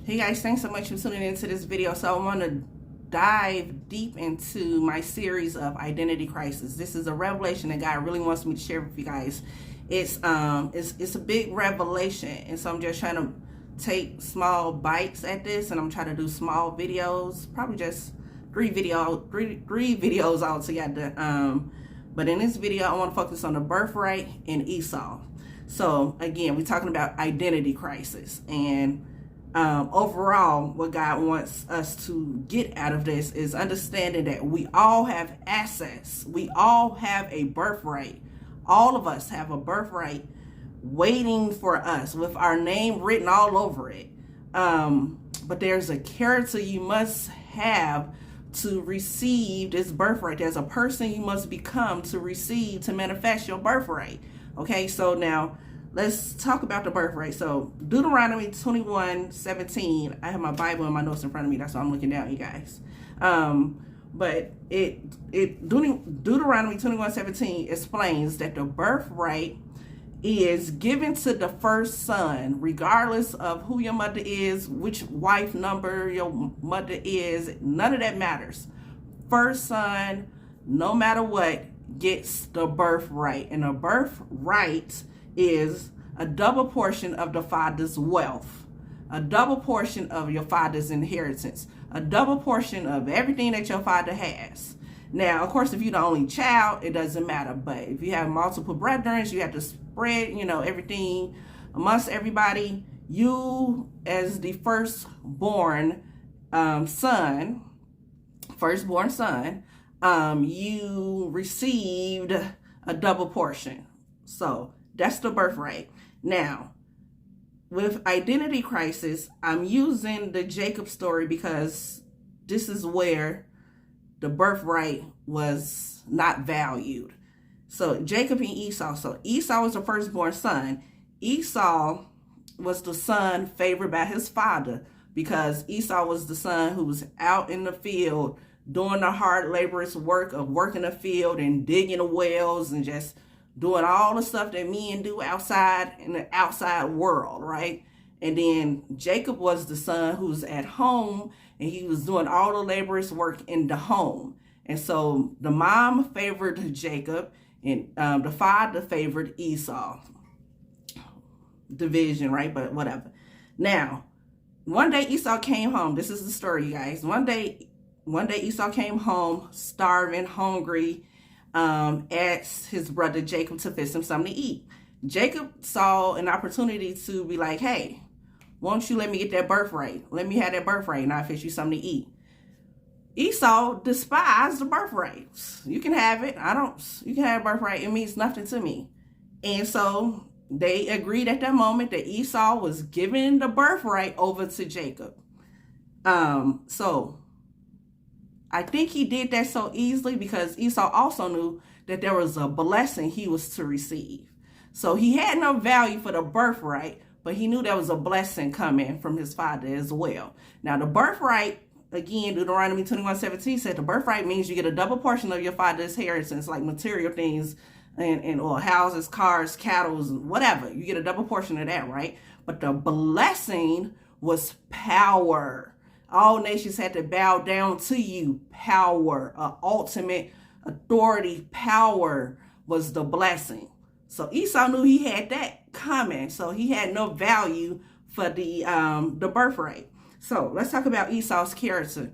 Hey guys, thanks so much for tuning into this video. So I want to dive deep into my series of identity crisis. This is a revelation that God really wants me to share with you guys. It's a big revelation, and so I'm just trying to take small bites at this, and I'm trying to do small videos, probably just three videos all together. But in this video, I want to focus on the birthright and Esau. So again, we're talking about identity crisis, and overall, what God wants us to get out of this is understanding that we all have assets. We all have a birthright. All of us have a birthright waiting for us with our name written all over it. But there's a character you must have to receive this birthright. There's a person you must become to manifest your birthright. Okay, so now let's talk about the birthright. So Deuteronomy 21:17. I have my Bible and my notes in front of me. That's why I'm looking down, you guys. But Deuteronomy 21:17 explains that the birthright is given to the first son, regardless of who your mother is, which wife number your mother is. None of that matters. First son, no matter what, gets the birthright. And the birthright is a double portion of the father's wealth, a double portion of your father's inheritance, a double portion of everything that your father has. Now, of course, if you're the only child, it doesn't matter. But if you have multiple brethren, you have to spread, everything amongst everybody. You, as the firstborn son, you received a double portion. So that's the birthright. Now, with identity crisis, I'm using the Jacob story because this is where the birthright was not valued. So Jacob and Esau. So Esau was the firstborn son. Esau was the son favored by his father because Esau was the son who was out in the field doing the hard laborious work of working the field and digging the wells and just doing all the stuff that men do outside in the outside world, right? And then Jacob was the son who was at home, and he was doing all the laborious work in the home. And so the mom favored Jacob, and the father favored Esau. Division, right? But whatever. Now, one day Esau came home. This is the story, you guys. One day Esau came home, starving, hungry, asked his brother Jacob to fix him something to eat. Jacob saw an opportunity to be like, hey, won't you let me get that birthright? Let me have that birthright and I'll fix you something to eat. Esau despised the birthright. You can have it. You can have a birthright. It means nothing to me. And so they agreed at that moment that Esau was giving the birthright over to Jacob. So I think he did that so easily because Esau also knew that there was a blessing he was to receive. So he had no value for the birthright, but he knew there was a blessing coming from his father as well. Now, the birthright, again, Deuteronomy 21:17 said the birthright means you get a double portion of your father's inheritance, like material things or houses, cars, cattle, whatever. You get a double portion of that, right? But the blessing was power. All nations had to bow down to you. Power, ultimate authority, power was the blessing. So Esau knew he had that coming. So he had no value for the birthright. So let's talk about Esau's character.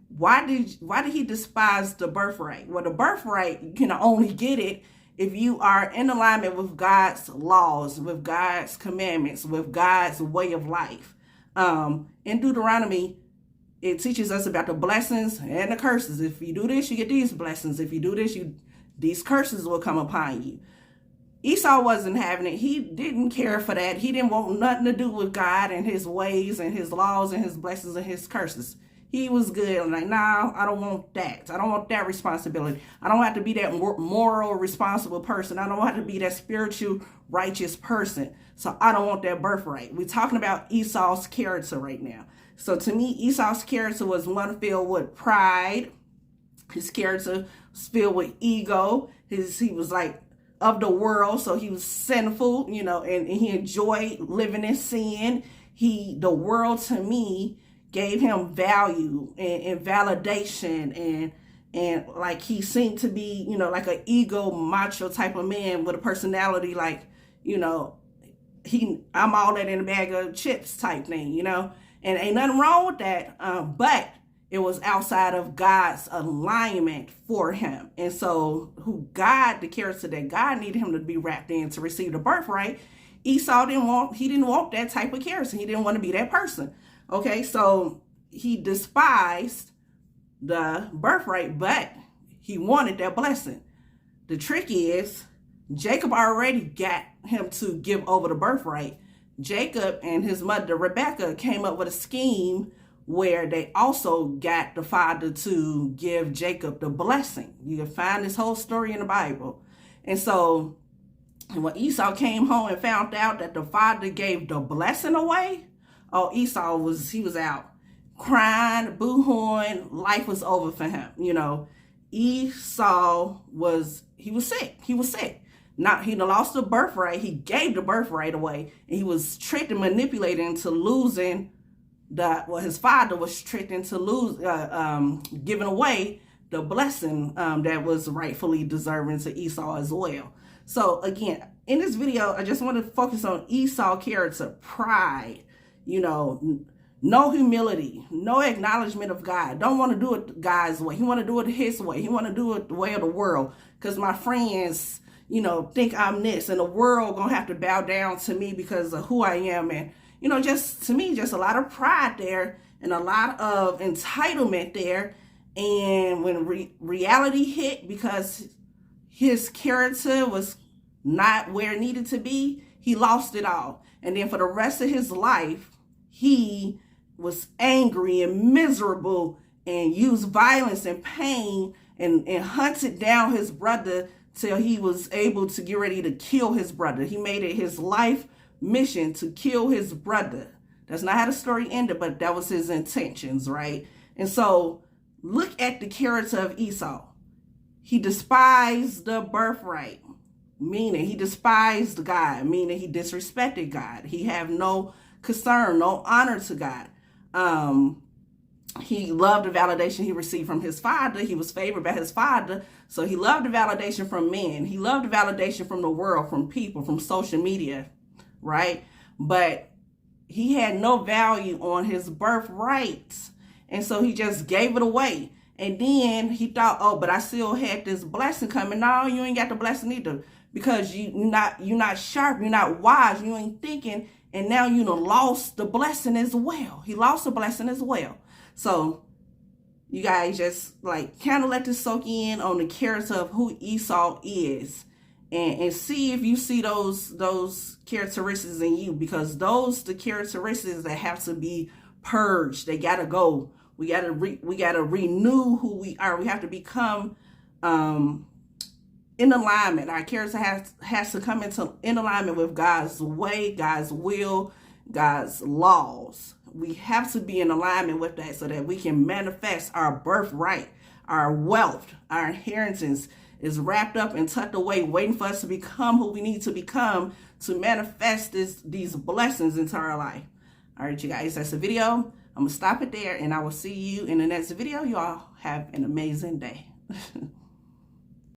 Why did he despise the birthright? Well, the birthright, you can only get it if you are in alignment with God's laws, with God's commandments, with God's way of life. In Deuteronomy, it teaches us about the blessings and the curses. If you do this, you get these blessings. If you do this, these curses will come upon you. Esau wasn't having it. He didn't care for that. He didn't want nothing to do with God and his ways and his laws and his blessings and his curses. He was good. I'm like, nah, I don't want that. I don't want that responsibility. I don't have to be that moral, responsible person. I don't have to be that spiritual, righteous person. So I don't want that birthright. We're talking about Esau's character right now. So to me, Esau's character was one filled with pride. His character was filled with ego. He was like of the world, so he was sinful, and he enjoyed living in sin. the world to me gave him value and validation, and like he seemed to be, you know, like an ego macho type of man with a personality like, you know, I'm all that in a bag of chips type thing, you know, and ain't nothing wrong with that. But it was outside of God's alignment for him. And so the character that God needed him to be wrapped in to receive the birthright, Esau didn't want that type of character. He didn't want to be that person. Okay, so he despised the birthright, but he wanted that blessing. The trick is, Jacob already got him to give over the birthright. Jacob and his mother Rebecca came up with a scheme where they also got the father to give Jacob the blessing. You can find this whole story in the Bible. And so when Esau came home and found out that the father gave the blessing away, oh, Esau was out crying, boo-hooing. Life was over for him. You know, Esau was sick. He was sick. Not, he lost the birthright. He gave the birthright away, and he was tricked and manipulated into losing his father was tricked into giving away the blessing that was rightfully deserving to Esau as well. So again, in this video, I just want to focus on Esau's character: pride, you know, no humility, no acknowledgement of God. Don't want to do it God's way. He want to do it his way. He want to do it the way of the world, because my friends, you know, think I'm this, and the world gonna have to bow down to me because of who I am. And you know, just to me, just a lot of pride there and a lot of entitlement there. And when reality hit, because his character was not where it needed to be, he lost it all. And then for the rest of his life, he was angry and miserable and used violence and pain and hunted down his brother till he was able to get ready to kill his brother. He made it his life mission to kill his brother. That's not how the story ended, but that was his intentions, right? And so look at the character of Esau. He despised the birthright, meaning he despised God, meaning he disrespected God. He had no concern, no honor to God. He loved the validation he received from his father. He was favored by his father, so he loved the validation from men. He loved the validation from the world, from people, from social media, right? But he had no value on his birthright, and so he just gave it away. And then he thought, oh, but I still had this blessing coming. No, you ain't got the blessing either, because you're not sharp, you're not wise, you ain't thinking, and now you done lost the blessing as well. He lost the blessing as well. So you guys just like kind of let this soak in on the character of who Esau is, and see if you see those characteristics in you, because those the characteristics that have to be purged. They gotta go. We gotta renew who we are. We have to become in alignment. Our character has to come in alignment with God's way, God's will, God's laws. We have to be in alignment with that so that we can manifest our birthright, our wealth, our inheritance is wrapped up and tucked away, waiting for us to become who we need to become to manifest these blessings into our life. All right, you guys, that's the video. I'm going to stop it there, and I will see you in the next video. You all have an amazing day.